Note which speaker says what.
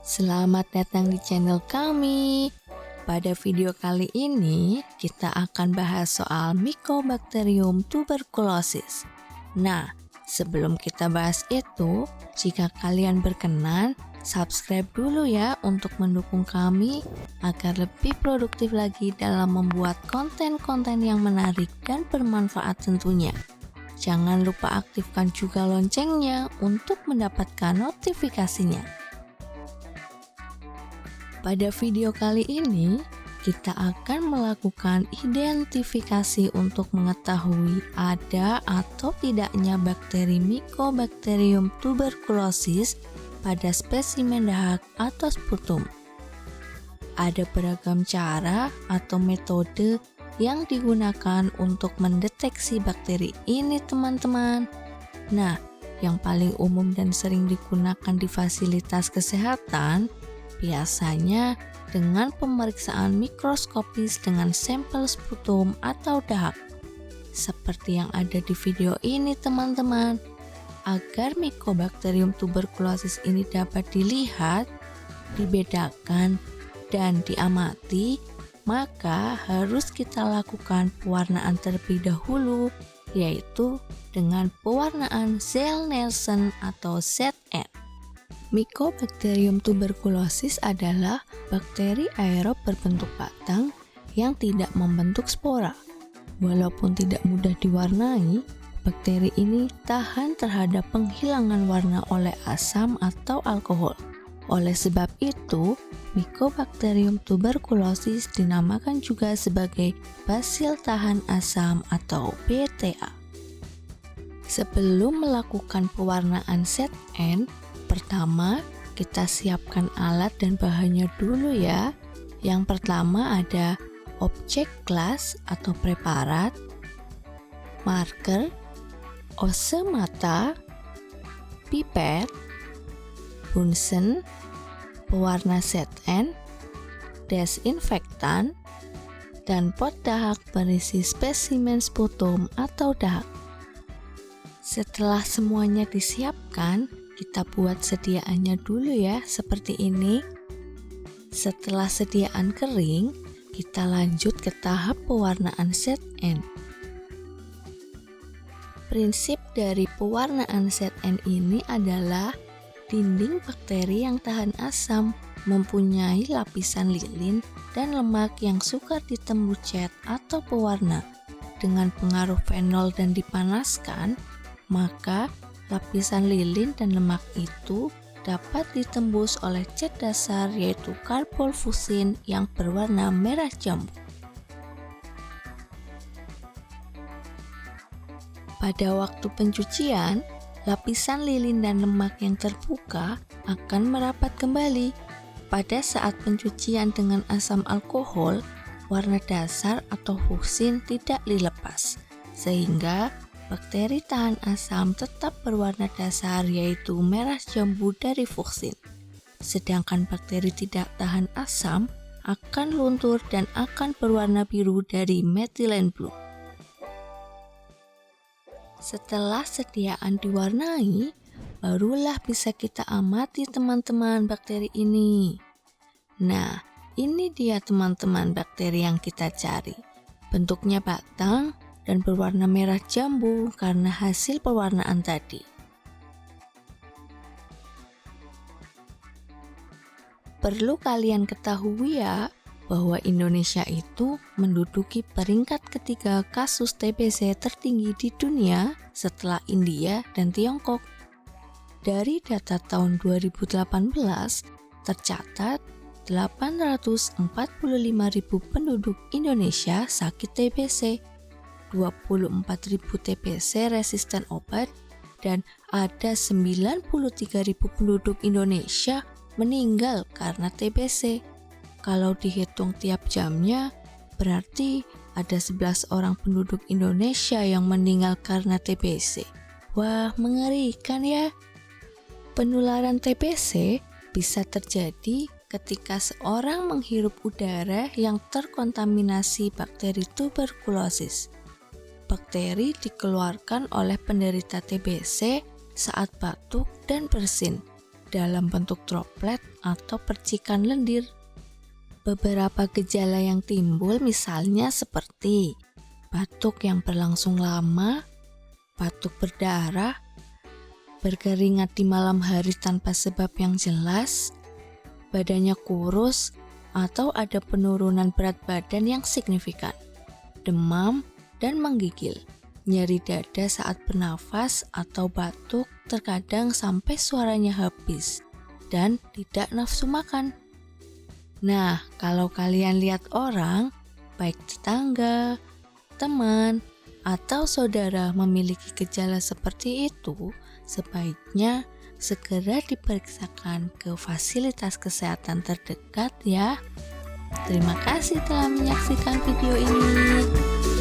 Speaker 1: Selamat datang di channel kami. Pada video kali ini, kita akan bahas soal Mycobacterium tuberculosis. Nah, sebelum kita bahas itu, jika kalian berkenan, subscribe dulu ya untuk mendukung kami agar lebih produktif lagi dalam membuat konten-konten yang menarik dan bermanfaat tentunya. Jangan lupa aktifkan juga loncengnya untuk mendapatkan notifikasinya. Pada video kali ini, kita akan melakukan identifikasi untuk mengetahui ada atau tidaknya bakteri Mycobacterium tuberculosis pada spesimen dahak atau sputum. Ada beragam cara atau metode yang digunakan untuk mendeteksi bakteri ini, teman-teman. Nah, yang paling umum dan sering digunakan di fasilitas kesehatan biasanya dengan pemeriksaan mikroskopis dengan sampel sputum atau dahak. Seperti yang ada di video ini, teman-teman. Agar Mycobacterium tuberculosis ini dapat dilihat, dibedakan, dan diamati, maka harus kita lakukan pewarnaan terlebih dahulu, yaitu dengan pewarnaan Zell-Neelsen atau ZN. Mycobacterium tuberculosis adalah bakteri aerob berbentuk batang yang tidak membentuk spora. Walaupun tidak mudah diwarnai, bakteri ini tahan terhadap penghilangan warna oleh asam atau alkohol. Oleh sebab itu, Mycobacterium tuberculosis dinamakan juga sebagai basil tahan asam atau BTA. Sebelum melakukan pewarnaan ZN, pertama, kita siapkan alat dan bahannya dulu ya. Yang pertama ada objek gelas atau preparat, marker, ose mata, pipet, bunsen, pewarna ZN, desinfektan, dan pot dahak berisi spesimen sputum atau dahak. Setelah semuanya disiapkan, kita buat sediaannya dulu ya, seperti ini. Setelah sediaan kering, kita lanjut ke tahap pewarnaan ZN. Prinsip dari pewarnaan ZN ini adalah dinding bakteri yang tahan asam mempunyai lapisan lilin dan lemak yang sukar ditembus cat atau pewarna. Dengan pengaruh fenol dan dipanaskan, maka lapisan lilin dan lemak itu dapat ditembus oleh cat dasar yaitu karbonfusin yang berwarna merah jambu. Pada waktu pencucian, lapisan lilin dan lemak yang terbuka akan merapat kembali. Pada saat pencucian dengan asam alkohol, warna dasar atau fuksin tidak dilepas, sehingga bakteri tahan asam tetap berwarna dasar yaitu merah jambu dari fuksin. Sedangkan bakteri tidak tahan asam akan luntur dan akan berwarna biru dari methylene blue. Setelah sediaan diwarnai, barulah bisa kita amati teman-teman bakteri ini. Nah, ini dia teman-teman bakteri yang kita cari. Bentuknya batang dan berwarna merah jambu karena hasil pewarnaan tadi. Perlu kalian ketahui ya, bahwa Indonesia itu menduduki peringkat ketiga kasus TBC tertinggi di dunia setelah India dan Tiongkok. Dari data tahun 2018, tercatat 845.000 penduduk Indonesia sakit TBC. 24.000 TBC resisten obat, dan ada 93.000 penduduk Indonesia meninggal karena TBC. Kalau dihitung tiap jamnya, berarti ada 11 orang penduduk Indonesia yang meninggal karena TBC. Wah, mengerikan ya. Penularan TBC bisa terjadi ketika seorang menghirup udara yang terkontaminasi bakteri tuberkulosis. Bakteri dikeluarkan oleh penderita TBC saat batuk dan bersin, dalam bentuk droplet atau percikan lendir. Beberapa gejala yang timbul misalnya seperti batuk yang berlangsung lama, batuk berdarah, berkeringat di malam hari tanpa sebab yang jelas, badannya kurus, atau ada penurunan berat badan yang signifikan, demam, dan menggigil, nyeri dada saat bernafas atau batuk terkadang sampai suaranya habis, dan tidak nafsu makan. Nah, kalau kalian lihat orang, baik tetangga, teman, atau saudara memiliki gejala seperti itu, sebaiknya segera diperiksakan ke fasilitas kesehatan terdekat ya. Terima kasih telah menyaksikan video ini.